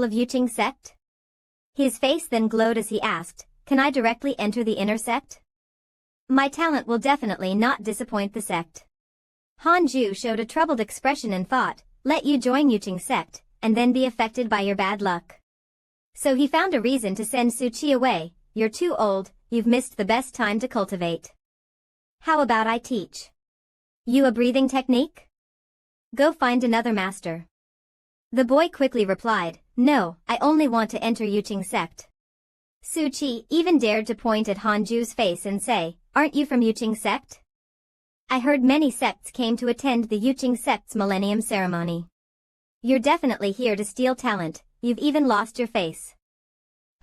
of Yuqing sect? His face then glowed as he asked, can I directly enter the inner sect? My talent will definitely not disappoint the sect. Hanju showed a troubled expression and thought, let you join Yuqing sect, and then be affected by your bad luck. So he found a reason to send Su Qi away. You're too old, you've missed the best time to cultivate. How about I teach you a breathing technique? Go find another master. The boy quickly replied, no, I only want to enter Yuqing sect. Su Qi even dared to point at Hanju's face and say, aren't you from Yuqing sect? I heard many sects came to attend the Yuqing sect's millennium ceremony. You're definitely here to steal talent, you've even lost your face.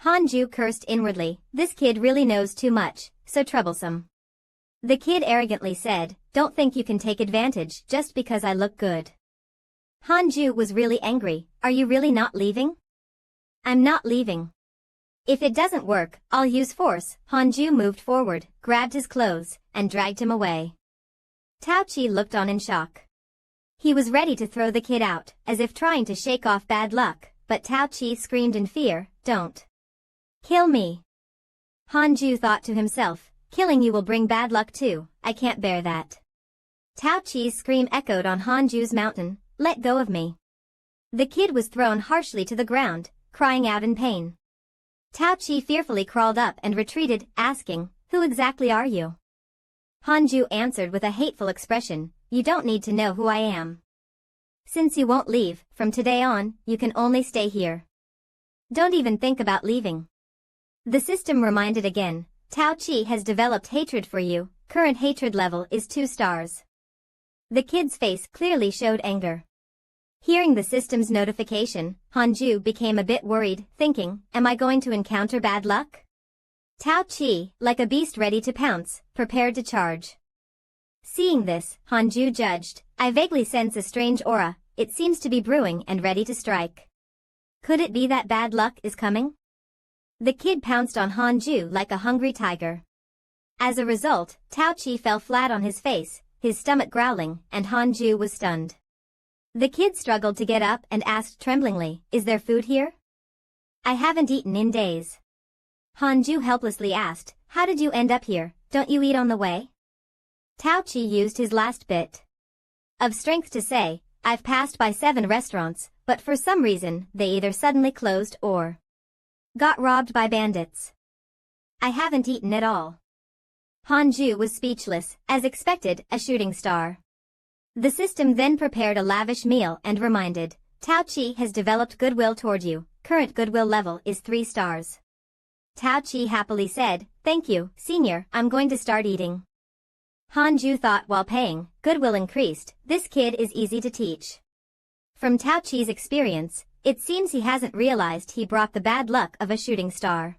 Hanju cursed inwardly, this kid really knows too much, so troublesome. The kid arrogantly said, don't think you can take advantage just because I look good. Hanju was really angry, are you really not leaving? I'm not leaving. If it doesn't work, I'll use force. Hanju moved forward, grabbed his clothes, and dragged him away. Tao Qi looked on in shock. He was ready to throw the kid out, as if trying to shake off bad luck, but Tao Qi screamed in fear, don't kill me. Hanju thought to himself, killing you will bring bad luck too, I can't bear that. Tao Qi's scream echoed on Hanju's mountain, let go of me. The kid was thrown harshly to the ground, crying out in pain. Tao Qi fearfully crawled up and retreated, asking, who exactly are you? Hanju answered with a hateful expression, you don't need to know who I am. Since you won't leave, from today on, you can only stay here. Don't even think about leaving. The system reminded again, Tao Qi has developed hatred for you, current hatred level is 2 stars. The kid's face clearly showed anger. Hearing the system's notification, Hanju became a bit worried, thinking, am I going to encounter bad luck? Tao Qi, like a beast ready to pounce, prepared to charge. Seeing this, Hanju judged, I vaguely sense a strange aura, it seems to be brewing and ready to strike. Could it be that bad luck is coming? The kid pounced on Hanju like a hungry tiger. As a result, Tao Qi fell flat on his face, his stomach growling, and Hanju was stunned. The kid struggled to get up and asked tremblingly, is there food here? I haven't eaten in days. Hanju helplessly asked, how did you end up here, don't you eat on the way? Tao Qi used his last bit of strength to say, I've passed by 7 restaurants, but for some reason, they either suddenly closed or got robbed by bandits. I haven't eaten at all. Hanju was speechless, as expected, a shooting star. The system then prepared a lavish meal and reminded, Tao Qi has developed goodwill toward you, current goodwill level is 3 stars. Tao Qi happily said, thank you, senior, I'm going to start eating. Hanju thought while paying, goodwill increased, this kid is easy to teach. From Tao Qi's experience, it seems he hasn't realized he brought the bad luck of a shooting star.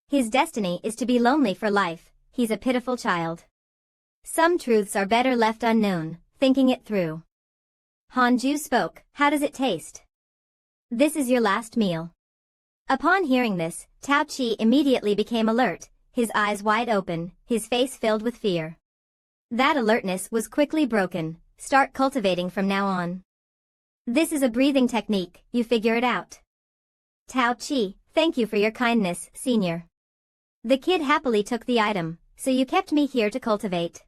His destiny is to be lonely for life, he's a pitiful child. Some truths are better left unknown, thinking it through. Hanju spoke, how does it taste? This is your last meal. Upon hearing this, Tao Qi immediately became alert, his eyes wide open, his face filled with fear. That alertness was quickly broken, start cultivating from now on. This is a breathing technique, you figure it out. Tao Qi, thank you for your kindness, senior. The kid happily took the item, so you kept me here to cultivate.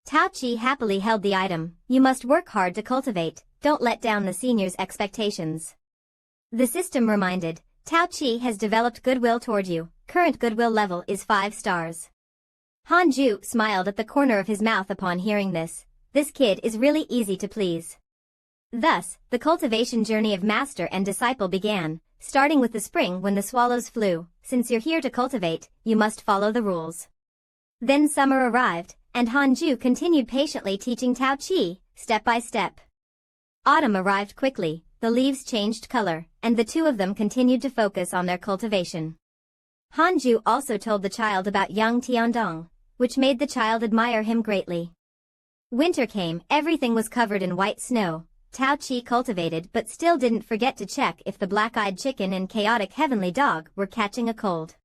Tao Qi happily held the item, you must work hard to cultivate, don't let down the senior's expectations. The system reminded, Tao Qi has developed goodwill toward you, current goodwill level is 5 stars. Hanju smiled at the corner of his mouth upon hearing this kid is really easy to please. Thus, the cultivation journey of master and disciple began, starting with the spring when the swallows flew, since you're here to cultivate, you must follow the rules. Then summer arrived, and Hanju continued patiently teaching Tao Qi, step by step. Autumn arrived quickly, the leaves changed color, and the 2 of them continued to focus on their cultivation. Hanju also told the child about young Tiandong, which made the child admire him greatly. Winter came, everything was covered in white snow. Tao Qi cultivated but still didn't forget to check if the black-eyed chicken and chaotic heavenly dog were catching a cold.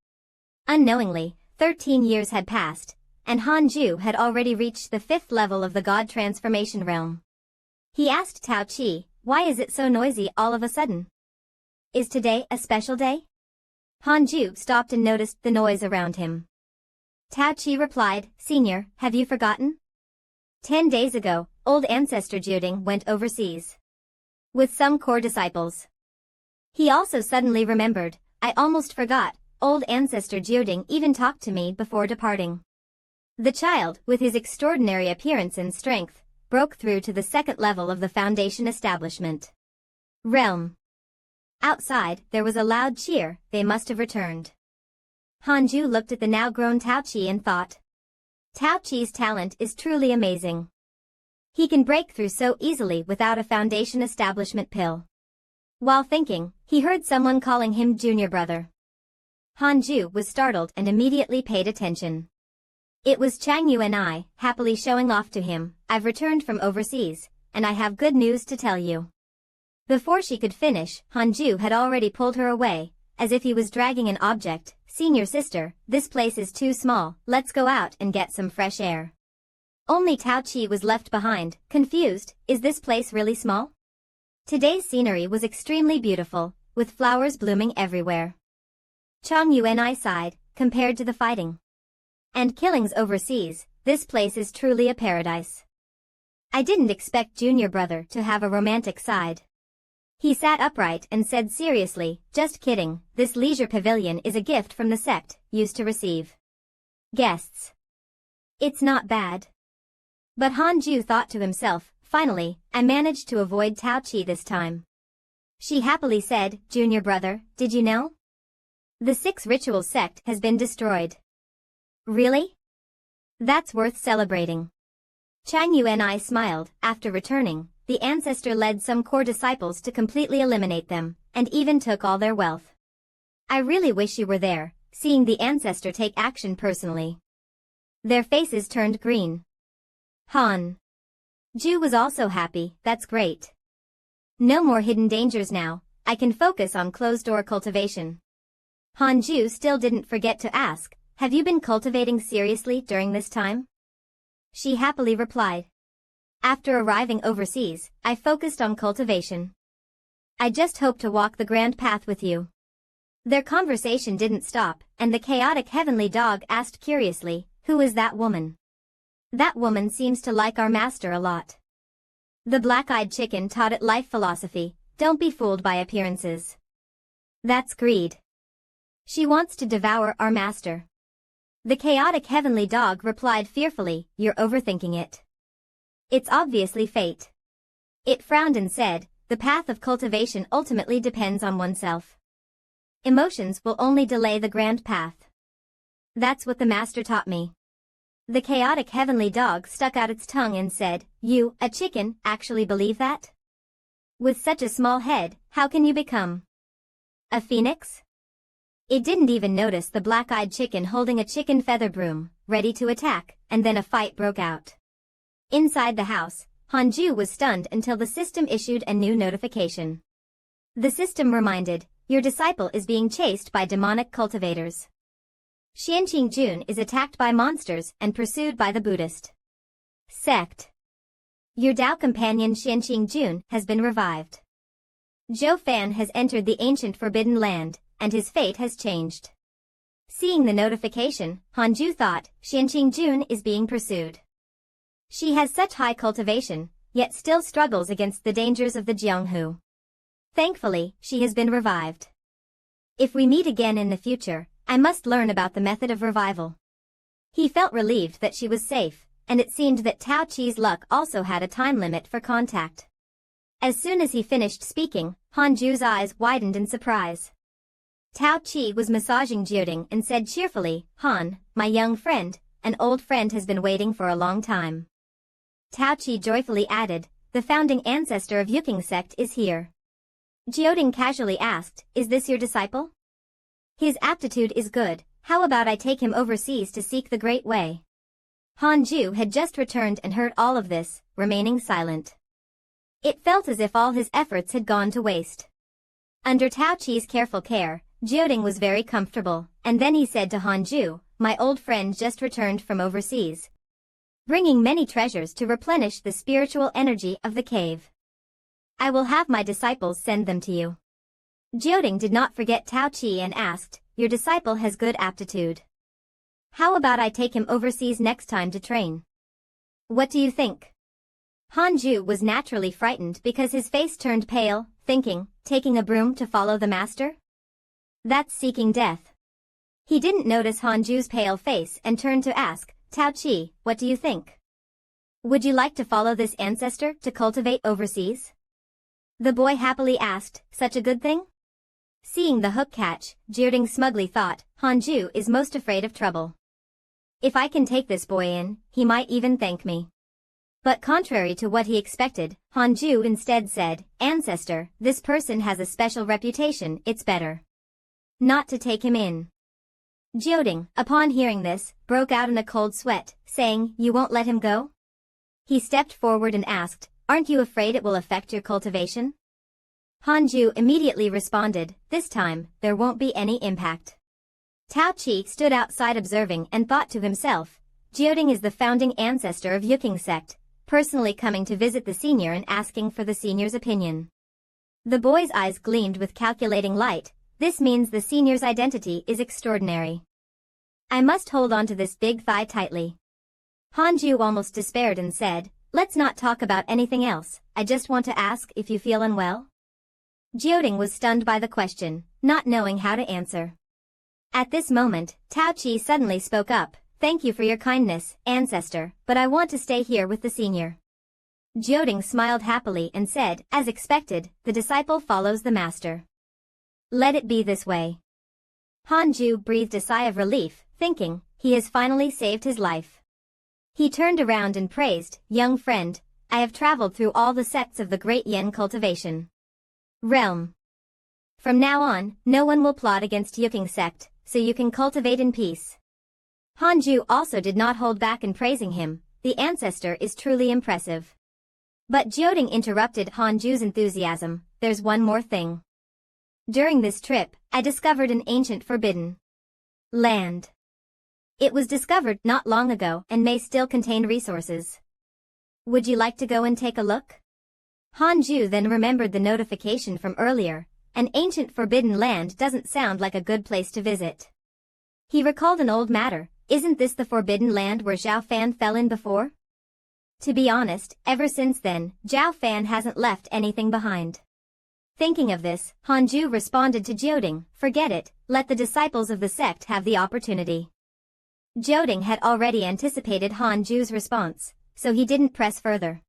Unknowingly, 13 years had passed, and Hanju had already reached the 5th level of the God Transformation realm. He asked Tao Qi, why is it so noisy all of a sudden? Is today a special day? Hanju stopped and noticed the noise around him. Tao Chi replied, Senior, have you forgotten? 10 days ago, old ancestor Jiuding went overseas. With some core disciples. He also suddenly remembered, I almost forgot, old ancestor Jiuding even talked to me before departing. The child, with his extraordinary appearance and strength, broke through to the second level of the Foundation establishment. Realm. Outside, there was a loud cheer, they must have returned. Hanju looked at the now-grown Tao Chi and thought. Tao Chi's talent is truly amazing. He can break through so easily without a Foundation establishment pill. While thinking, he heard someone calling him junior brother. Hanju was startled and immediately paid attention. It was Chang Yu and I, happily showing off to him, I've returned from overseas, and I have good news to tell you. Before she could finish, Hanju had already pulled her away, as if he was dragging an object. Senior sister, this place is too small, let's go out and get some fresh air. Only Tao Chi was left behind, confused, is this place really small? Today's scenery was extremely beautiful, with flowers blooming everywhere. Chang Yu and I sighed, compared to the fighting and killings overseas, this place is truly a paradise. I didn't expect junior brother to have a romantic side. He sat upright and said seriously, just kidding, this leisure pavilion is a gift from the sect, used to receive guests. It's not bad. But Hanju thought to himself, finally, I managed to avoid Tao Chi this time. She happily said, junior brother, did you know? The 6 ritual sect has been destroyed. Really? That's worth celebrating. Chang Yu and I smiled. After returning, the ancestor led some core disciples to completely eliminate them, and even took all their wealth. I really wish you were there, seeing the ancestor take action personally. Their faces turned green. Han Ju was also happy, that's great. No more hidden dangers now, I can focus on closed-door cultivation. Han Ju still didn't forget to ask, have you been cultivating seriously during this time? She happily replied. After arriving overseas, I focused on cultivation. I just hope to walk the grand path with you. Their conversation didn't stop, and the chaotic heavenly dog asked curiously, who is that woman? That woman seems to like our master a lot. The black-eyed chicken taught it life philosophy, don't be fooled by appearances. That's greed. She wants to devour our master. The chaotic heavenly dog replied fearfully, you're overthinking it. It's obviously fate. It frowned and said, the path of cultivation ultimately depends on oneself. Emotions will only delay the grand path. That's what the master taught me. The chaotic heavenly dog stuck out its tongue and said, you, a chicken, actually believe that? With such a small head, how can you become a phoenix? It didn't even notice the black-eyed chicken holding a chicken feather broom, ready to attack, and then a fight broke out. Inside the house, Hanju was stunned until the system issued a new notification. The system reminded, your disciple is being chased by demonic cultivators. Xianqing Jun is attacked by monsters and pursued by the Buddhist sect. Your Tao companion Xianqing Jun has been revived. Zhou Fan has entered the ancient forbidden land, and his fate has changed. Seeing the notification, Hanju thought, Xianqing Jun is being pursued. She has such high cultivation, yet still struggles against the dangers of the Jianghu. Thankfully, she has been revived. If we meet again in the future, I must learn about the method of revival. He felt relieved that she was safe, and it seemed that Tao Chi's luck also had a time limit for contact. As soon as he finished speaking, Hanju's eyes widened in surprise. Tao Chi was massaging Jiuding and said cheerfully, Han, my young friend, an old friend has been waiting for a long time. Tao Chi joyfully added, the founding ancestor of Yuking sect is here. Jiuding casually asked, is this your disciple? His aptitude is good, how about I take him overseas to seek the Great Way? Hanju had just returned and heard all of this, remaining silent. It felt as if all his efforts had gone to waste. Under Tao Chi's careful care, Jiuding was very comfortable, and then he said to Hanju, my old friend just returned from overseas, bringing many treasures to replenish the spiritual energy of the cave. I will have my disciples send them to you. Jioding did not forget Tao Qi and asked, "Your disciple has good aptitude. How about I take him overseas next time to train? What do you think?" Hanju was naturally frightened because his face turned pale, thinking, taking a broom to follow the master? That's seeking death. He didn't notice Hanju's pale face and turned to ask, "Tao Qi, what do you think? Would you like to follow this ancestor to cultivate overseas?" The boy happily asked, "Such a good thing?" Seeing the hook catch, Jioding smugly thought, Hanju is most afraid of trouble. If I can take this boy in, he might even thank me. But contrary to what he expected, Hanju instead said, "Ancestor, this person has a special reputation, it's better not to take him in." Jioding, upon hearing this, broke out in a cold sweat, saying, "You won't let him go?" He stepped forward and asked, "Aren't you afraid it will affect your cultivation?" Hanju immediately responded, "This time, there won't be any impact." Tao Qi stood outside observing and thought to himself, Jioding is the founding ancestor of Yuking sect, personally coming to visit the senior and asking for the senior's opinion. The boy's eyes gleamed with calculating light. This means the senior's identity is extraordinary. I must hold on to this big thigh tightly. Hanju almost despaired and said, "Let's not talk about anything else, I just want to ask if you feel unwell." Jioding was stunned by the question, not knowing how to answer. At this moment, Tao Qi suddenly spoke up, "Thank you for your kindness, ancestor, but I want to stay here with the senior." Jioding smiled happily and said, "As expected, the disciple follows the master. Let it be this way." Hanju breathed a sigh of relief, thinking, he has finally saved his life. He turned around and praised, "Young friend, I have traveled through all the sects of the great Yen cultivation realm. From now on, no one will plot against Yuking sect, so you can cultivate in peace." Hanju also did not hold back in praising him, the ancestor is truly impressive. But Jioding interrupted Hanju's enthusiasm, "There's one more thing. During this trip, I discovered an ancient forbidden land. It was discovered not long ago and may still contain resources. Would you like to go and take a look?" Hanju then remembered the notification from earlier. An ancient forbidden land doesn't sound like a good place to visit. He recalled an old matter, isn't this the forbidden land where Zhao Fan fell in before? To be honest, ever since then, Zhao Fan hasn't left anything behind. Thinking of this, Hanju responded to Jioding, "Forget it, let the disciples of the sect have the opportunity." Jioding had already anticipated Hanju's response, so he didn't press further.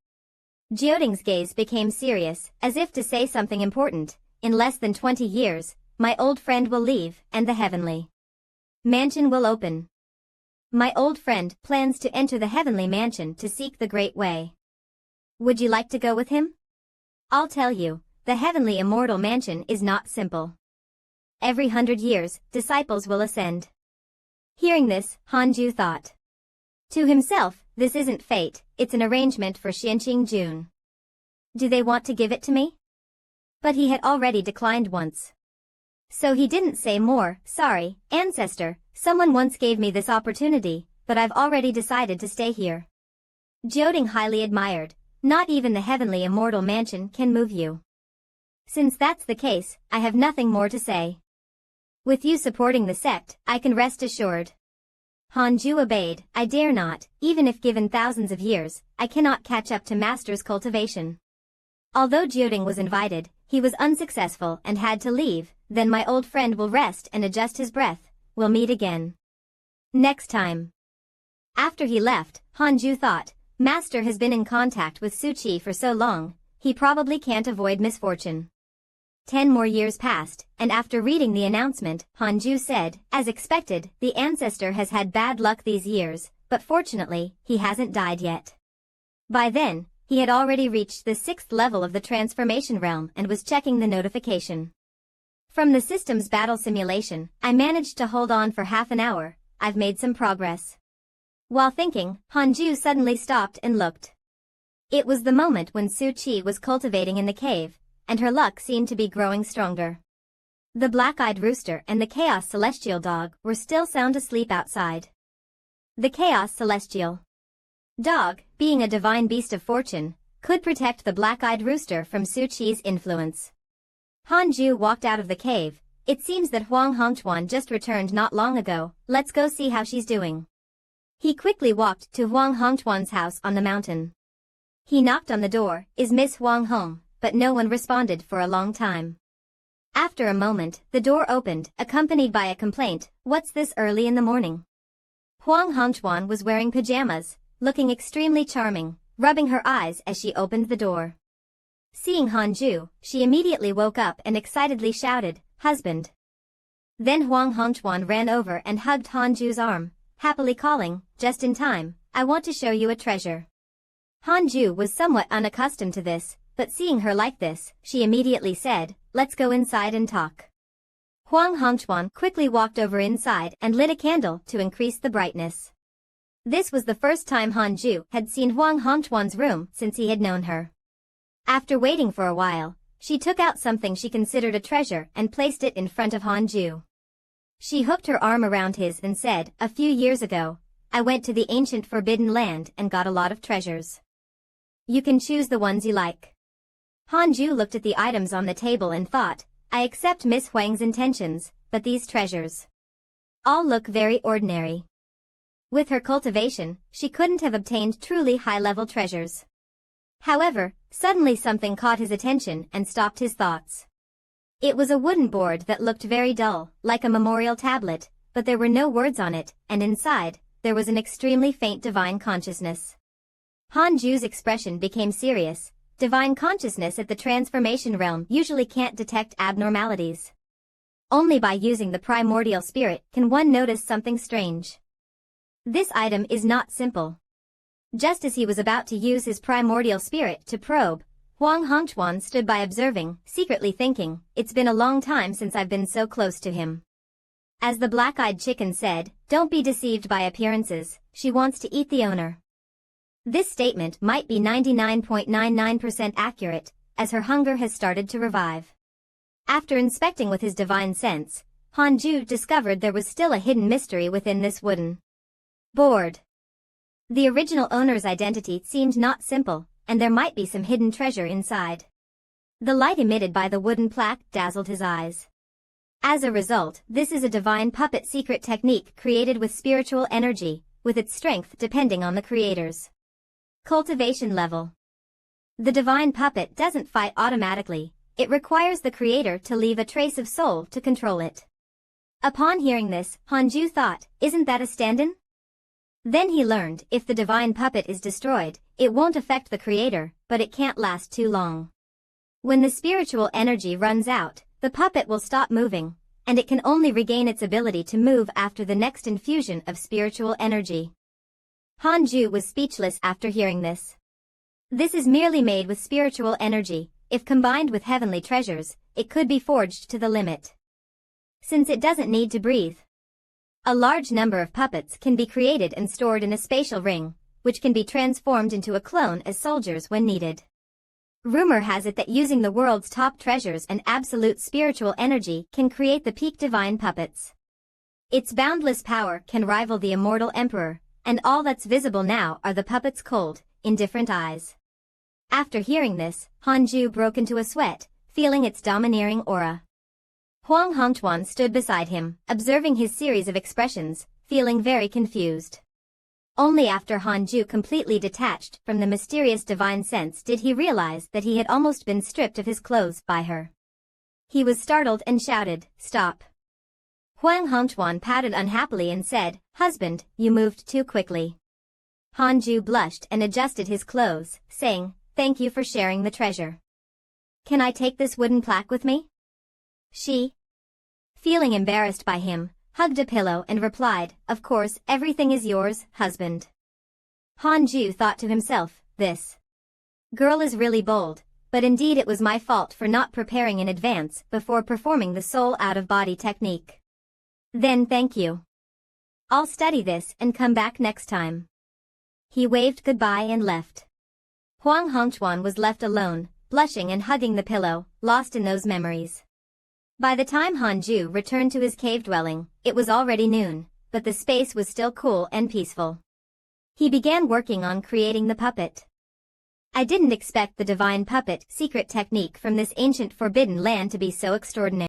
Jioding's gaze became serious, as if to say something important. "In less than 20 years, my old friend will leave, and the heavenly mansion will open. My old friend plans to enter the heavenly mansion to seek the great way. Would you like to go with him? I'll tell you, the heavenly immortal mansion is not simple. Every 100 years, disciples will ascend." Hearing this, Hanju thought to himself, "This isn't fate, it's an arrangement for Xianqing Jun. Do they want to give it to me?" But he had already declined once. So he didn't say more. "Sorry, ancestor, someone once gave me this opportunity, but I've already decided to stay here." Jioding highly admired, "Not even the heavenly immortal mansion can move you. Since that's the case, I have nothing more to say. With you supporting the sect, I can rest assured." Hanju obeyed, "I dare not, even if given thousands of years, I cannot catch up to master's cultivation." Although Jioding was invited, he was unsuccessful and had to leave. "Then my old friend will rest and adjust his breath. We'll meet again next time." After he left, Hanju thought, "Master has been in contact with Su Qi for so long, he probably can't avoid misfortune." 10 more years passed, and after reading the announcement, Hanju said, "As expected, the ancestor has had bad luck these years, but fortunately, he hasn't died yet." By then, he had already reached the 6th level of the transformation realm and was checking the notification. "From the system's battle simulation, I managed to hold on for half an hour, I've made some progress." While thinking, Hanju suddenly stopped and looked. It was the moment when Su Qi was cultivating in the cave, and her luck seemed to be growing stronger. The black-eyed rooster and the Chaos Celestial dog were still sound asleep outside. The Chaos Celestial dog, being a divine beast of fortune, could protect the black-eyed rooster from Su Qi's influence. Hanju walked out of the cave. It seems that Huang Hongchuan just returned not long ago. Let's go see how she's doing. He quickly walked to Huang Hongchuan's house on the mountain. He knocked on the door. Is Miss Huang home? But no one responded for a long time. After a moment, the door opened, accompanied by a complaint. What's this early in the morning? Huang Hongchuan was wearing pajamas, looking extremely charming, rubbing her eyes as she opened the door. Seeing Hanju, she immediately woke up and excitedly shouted, "Husband." Then Huang Hongchuan ran over and hugged Hanju's arm, happily calling, "Just in time, I want to show you a treasure." Hanju was somewhat unaccustomed to this, but seeing her like this, she immediately said, "Let's go inside and talk." Huang Hongchuan quickly walked over inside and lit a candle to increase the brightness. This was the first time Hanju had seen Huang Hongchuan's room since he had known her. After waiting for a while, she took out something she considered a treasure and placed it in front of Hanju. She hooked her arm around his and said, "A few years ago, I went to the ancient forbidden land and got a lot of treasures. You can choose the ones you like." Hanju looked at the items on the table and thought, "I accept Miss Huang's intentions, but these treasures all look very ordinary." With her cultivation, she couldn't have obtained truly high-level treasures. However, suddenly something caught his attention and stopped his thoughts. It was a wooden board that looked very dull, like a memorial tablet, but there were no words on it, and inside, there was an extremely faint divine consciousness. Hanju's expression became serious. Divine consciousness at the transformation realm usually can't detect abnormalities. Only by using the primordial spirit can one notice something strange. This item is not simple. Just as he was about to use his primordial spirit to probe, Huang Hongchuan stood by observing, secretly thinking, "It's been a long time since I've been so close to him." As the black-eyed chicken said, "Don't be deceived by appearances, she wants to eat the owner." This statement might be 99.99% accurate, as her hunger has started to revive. After inspecting with his divine sense, Hanju discovered there was still a hidden mystery within this wooden board. The original owner's identity seemed not simple, and there might be some hidden treasure inside. The light emitted by the wooden plaque dazzled his eyes. As a result, this is a divine puppet secret technique created with spiritual energy, with its strength depending on the creator's cultivation level. The divine puppet doesn't fight automatically, it requires the creator to leave a trace of soul to control it. Upon hearing this, Hanju thought, "Isn't that a stand-in?" Then he learned, if the divine puppet is destroyed, it won't affect the creator, but it can't last too long. When the spiritual energy runs out, the puppet will stop moving, and it can only regain its ability to move after the next infusion of spiritual energy. Hanju was speechless after hearing this. This is merely made with spiritual energy. If combined with heavenly treasures, it could be forged to the limit. Since it doesn't need to breathe, a large number of puppets can be created and stored in a spatial ring, which can be transformed into a clone as soldiers when needed. Rumor has it that using the world's top treasures and absolute spiritual energy can create the peak divine puppets. Its boundless power can rival the immortal emperor, and all that's visible now are the puppet's cold, indifferent eyes. After hearing this, Hanju broke into a sweat, feeling its domineering aura. Huang Hongchuan stood beside him, observing his series of expressions, feeling very confused. Only after Hanju completely detached from the mysterious divine sense did he realize that he had almost been stripped of his clothes by her. He was startled and shouted, "Stop." Huang Hongchuan pouted unhappily and said, "Husband, you moved too quickly." Hanju blushed and adjusted his clothes, saying, "Thank you for sharing the treasure. Can I take this wooden plaque with me?" She, feeling embarrassed by him, hugged a pillow and replied, "Of course, everything is yours, husband." Hanju thought to himself, "This girl is really bold, but indeed it was my fault for not preparing in advance before performing the soul out-of-body technique. Then thank you. I'll study this and come back next time." He waved goodbye and left. Huang Hongchuan was left alone, blushing and hugging the pillow, lost in those memories. By the time Hanju returned to his cave dwelling, it was already noon, but the space was still cool and peaceful. He began working on creating the puppet. I didn't expect the divine puppet secret technique from this ancient forbidden land to be so extraordinary.